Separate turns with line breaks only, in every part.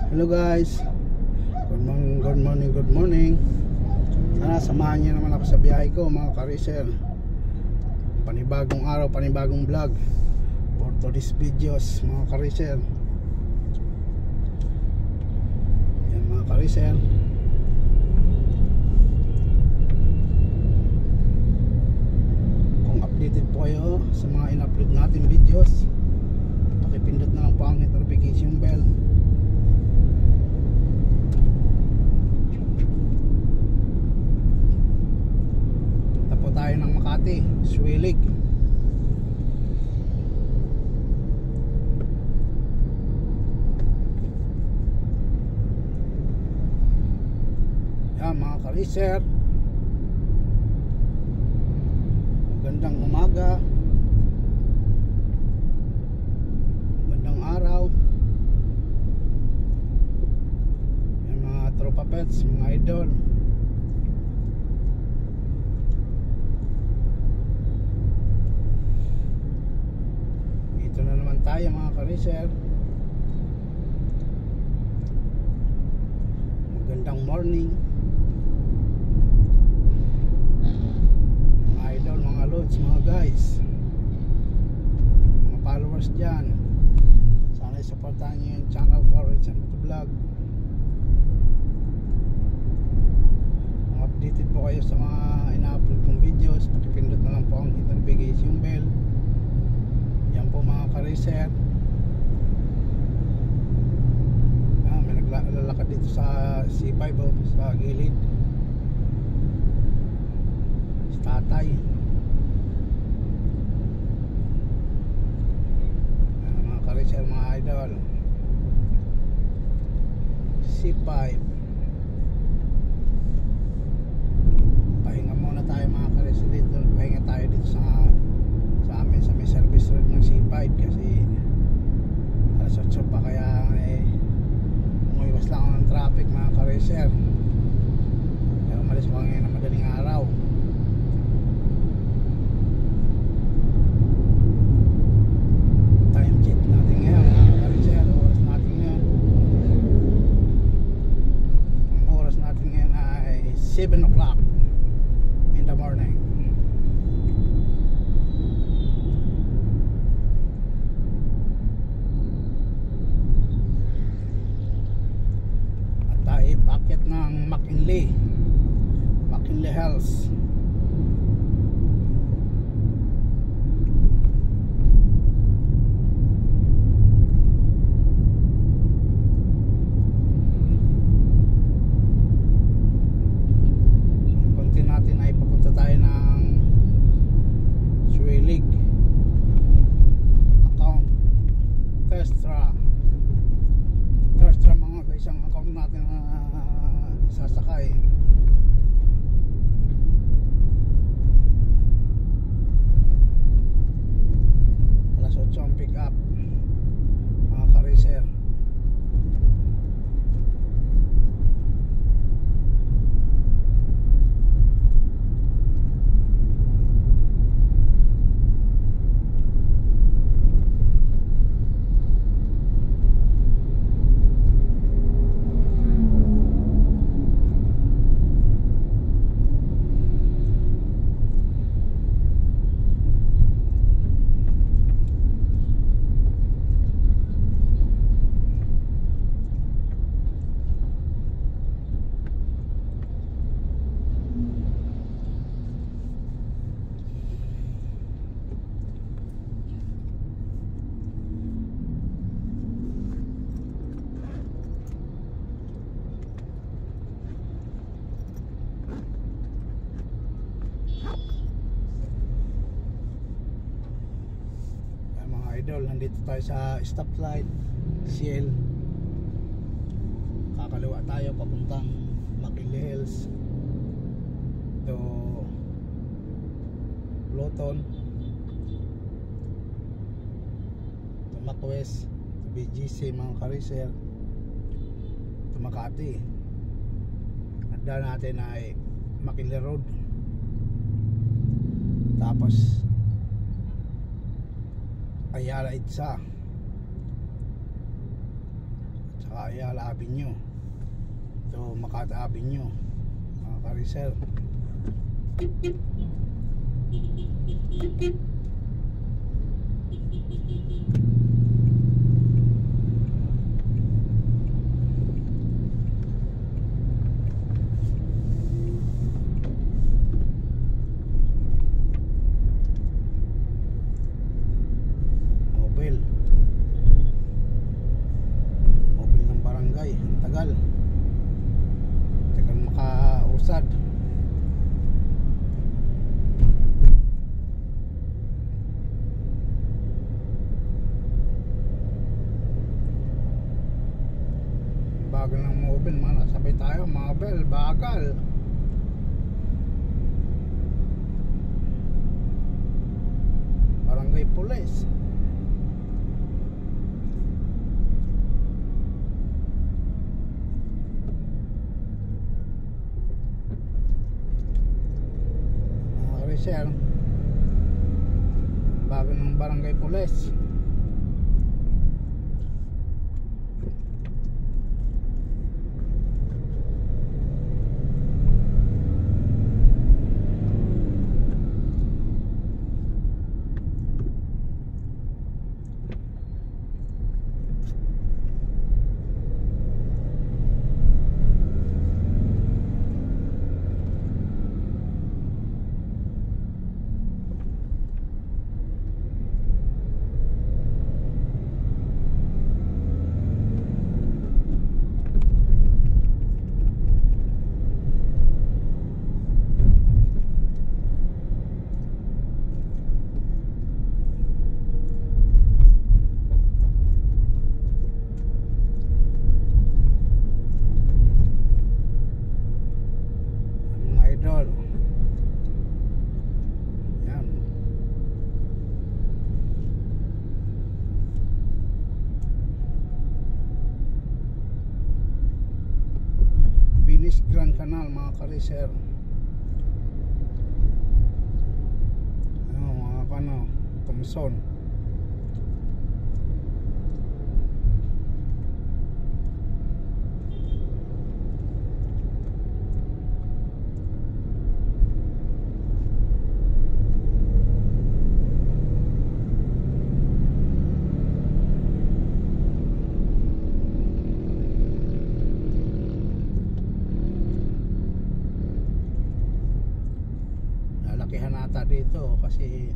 Hello guys, good morning. Sana samahan niyo naman ako sa biyahe ko mga ka-racer. Panibagong araw, panibagong vlog for today's videos mga ka-racer. Yan mga ka-racer, kung updated po kayo sa mga in-upload natin videos, pakipindot na lang po ang notification bell. Tayo ng Makati, Swilig. Yan mga ka-racer, magandang umaga, magandang araw. Yan mga tropa pets, mga idol. Ito na naman tayo mga ka-racer. Magandang morning mga idol, mga lods, mga guys, mga followers dyan. Sana supportahan nyo yung channel ko, Rich and Motovlog. Kung updated po kayo sa mga ina-upload kong videos, pakipindot na lang po ang notification bell. Yan po mga ka-racer. May naglalakad dito sa C5 sa gilid. Si tatay. Mga ka-racer, mga idol, C5. Pahinga muna tayo mga ka-racer dito. Pahinga tayo dito sa amin sa may service road ng C5 kasi alas 8 pa, kaya umiwas lang ako ng traffic mga ka-racer. Kaya umalis ko ngayon ng madaling araw. Time check natin ngayon mga ka-racer. Oras natin ngayon, ang oras natin ngayon ay 7 o'clock in the morning. Packet ng McKinley Hills. Ang konti natin ay papunta tayo ng Swilig account Testra mga guys, ang account natin na sasakay. Alas 8 ang pick up mga ka-racer. Nandito tayo sa stoplight Ciel. Kakaliwa tayo papuntang McKinley Hills to Lawton, to MacWest, to BGC mga ka-racer, to Makati. At daan natin ay McKinley Road, tapos Ayala Itza, saka Ayala Avenue. Ito Makati Avenue, mga ka-racer. Mobile ng barangay, ang tagal makausad. Bagal ng mobile, mga nakasabay tayo. Mobile, bagal. Barangay Police. Sir, bago ng Barangay Police. Yan. Binis Grand Canal, mga ka-racer. Mga kano, Thompson. Lalakihan nata dito kasi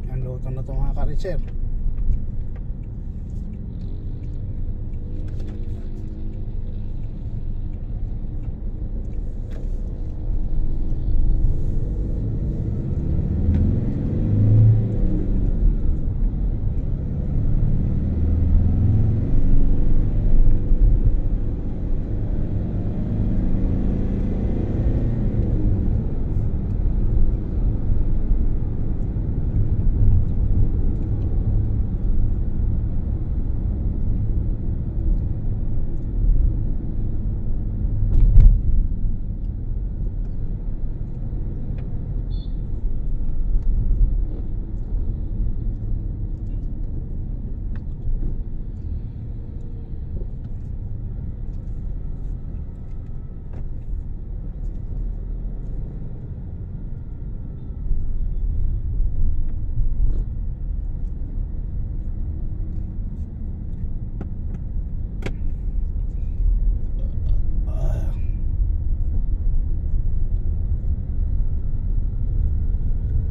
yan, luto na ito mga ka-racer.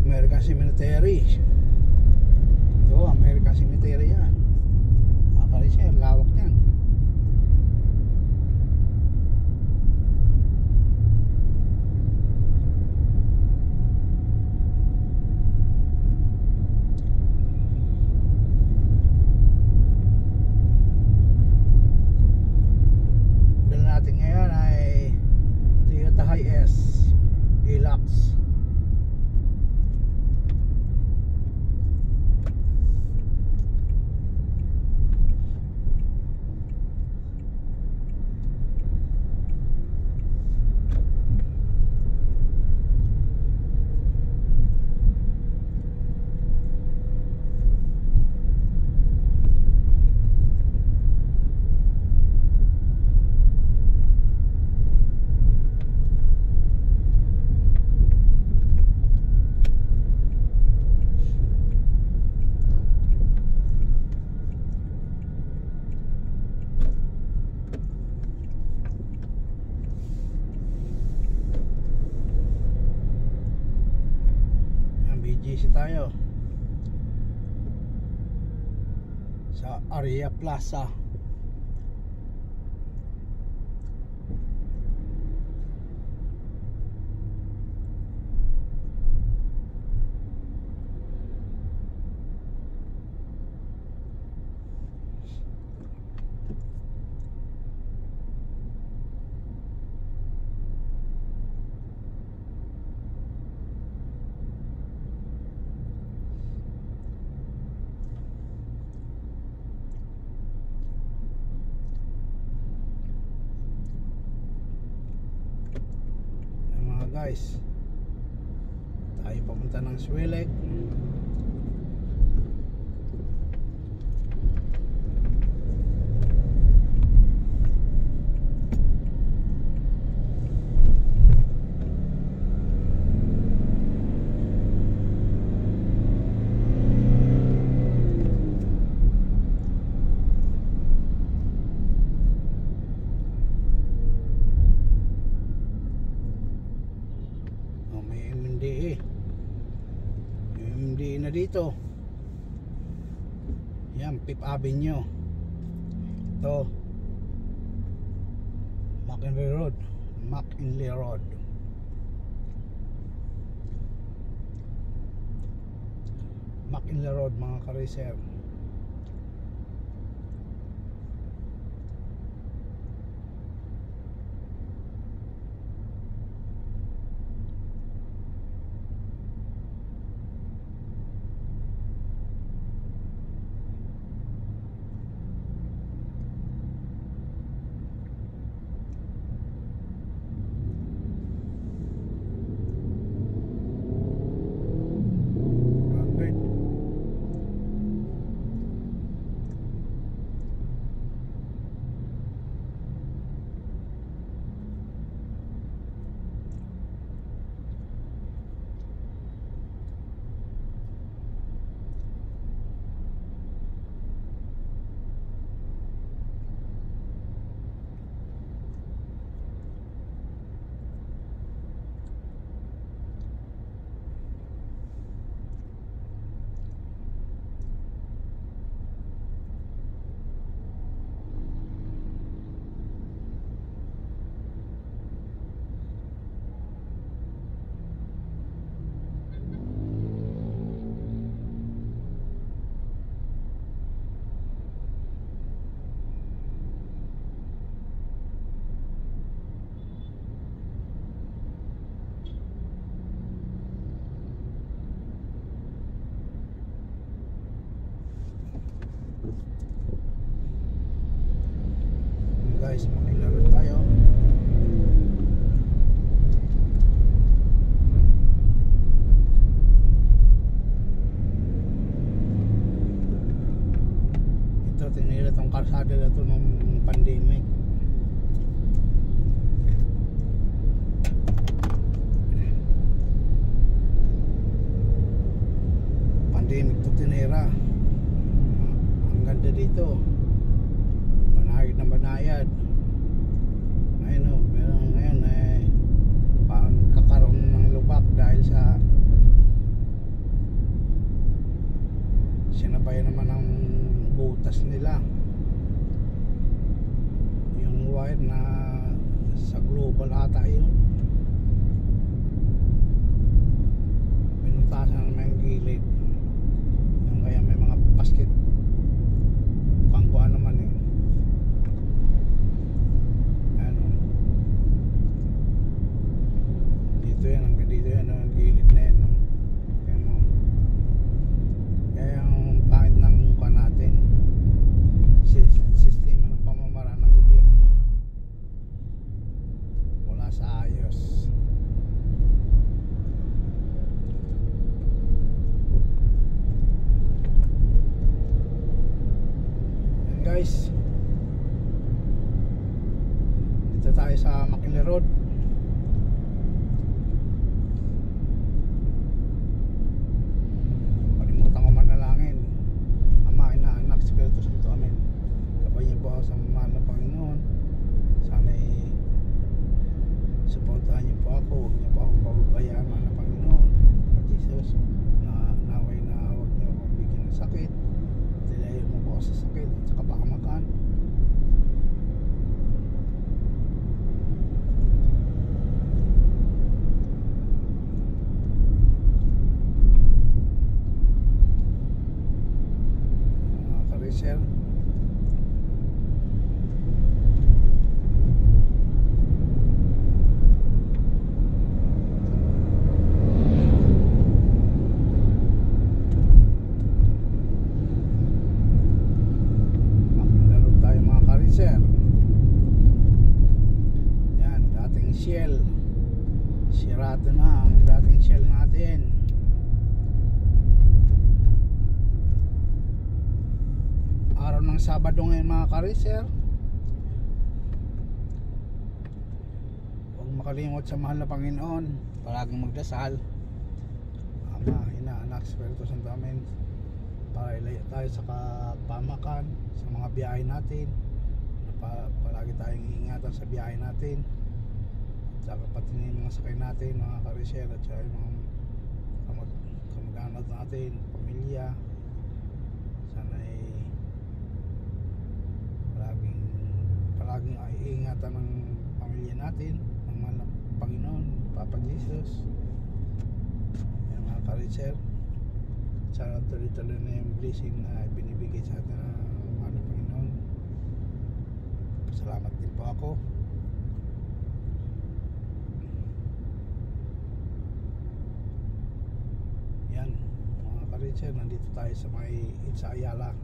American Cemetery. Ito, American Cemetery yan. Nakakarisya, lawak yan. Dala natin ngayon ay Toyota Hiace Deluxe. Aria Plaza. Guys, tayo papunta ng Swelek. MD na dito. Yan, Fifth Avenue. Ito McKinley Road. McKinley Road. McKinley Road mga ka-racer. Guys, makilaro tayo. Ito, tinira tong kalsada na to nung pandemic. Pandemic to tinira. Ang ganda dito. Banayad ng banayad. Ayun o, pero ngayon parang kakaroon ng lubak dahil sa sinabay naman ng butas nila yung wire na sa global ata yun, pinutasan naman yung gilid yung kaya may mga basket pangkuhan naman dito yan ang gilid na yan, no? Yan, no? Kaya yung pangit ng mukha natin, sistema ng pamamaraan ng gobyerno wala sa ayos. Yan guys, dito tayo sa McKinley Road. Espiritu Santo, amen. Gabay niyo po ako sa mahal na Panginoon. Sana'y suportahan niyo po ako. Huwag niyo po akong pababayaan, mahal na Panginoon. Pag Jesus, naway na huwag niyo akong bigyan ng sakit. Tilayo mo po ako sa sakit. Shell. Sirado na ang dating Shell natin. Araw ng Sabado ngayon mga ka-racer. Huwag makalimot sa mahal na Panginoon. Palaging magdasal. Ama, Ina, Anak, Espiritu Santo, Amen. Para ilayo tayo sa kapamakan, sa mga biyahe natin. Palagi tayong iingatan sa biyahe natin. At saka pati yung mga sakay natin, mga ka-racer, at saka yung mga kamag-anak natin, pamilya. Sana ay palaging iingatan ng pamilya natin, ng mahal na Panginoon, Papa Jesus. Yan mga ka-racer. Sana tuloy-tuloy na yung blessing na binibigay sa atin ng mahal na Panginoon. Salamat din po ako. Yan mga ka-racer, nandito tayo sa may Itza Ayala.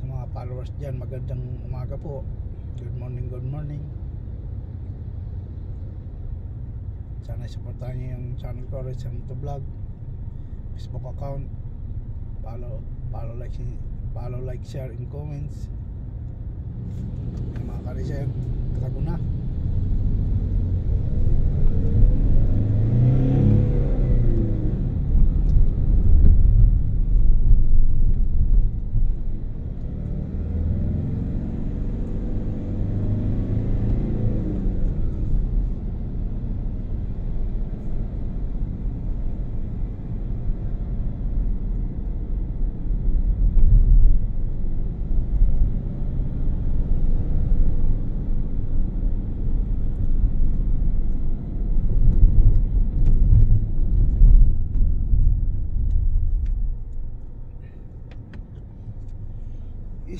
Sa mga followers dyan, magandang umaga po. Good morning, good morning. Sana supportahan niyo yung channel ko, Racer Moto Vlog, Facebook account. Follow, like, share, and comments. Yung mga ka-racer, tago na.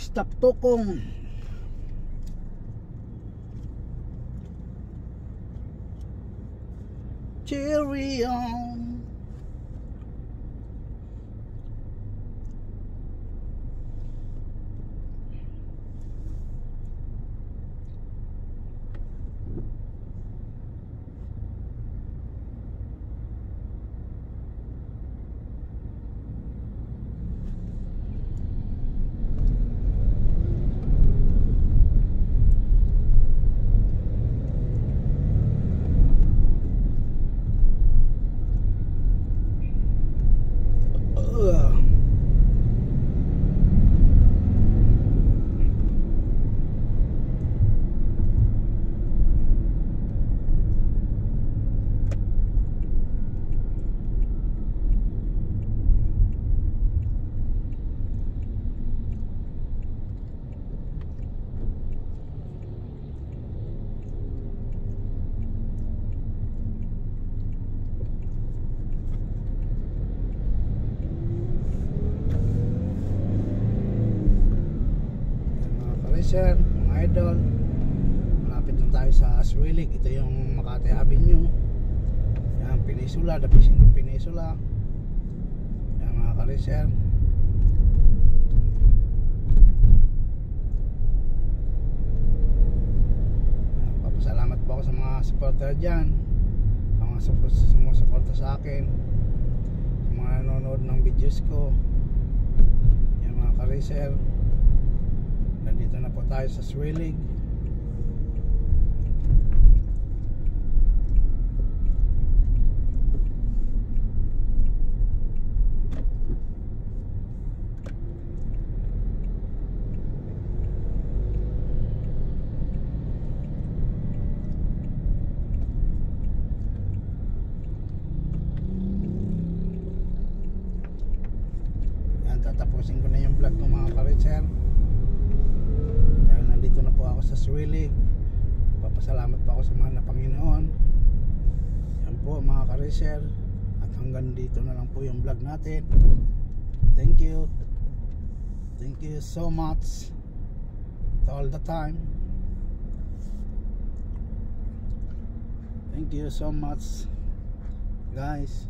Stop Tokong. Cherry on. Sir, mga idol, malapit na tayo sa Aswilig. Ito yung Makati Avenue. Yan, Peninsula, Dapisin Peninsula. Yan mga ka-racer. Papasalamat po ako sa mga supporter dyan, mga sumusuporta sa akin, sa mga nanonood ng videos ko. Yan mga ka-racer, nandito na po tayo sa Aswilig. Yan, tatapusin ko na yung vlog ng mga ka-racer. Nandito na po ako sa Aswilig. Papasalamat pa ako sa mahal na Panginoon. Yan po mga ka-racer. At hanggang dito na lang po yung vlog natin. Thank you. Thank you so much all the time. Thank you so much guys.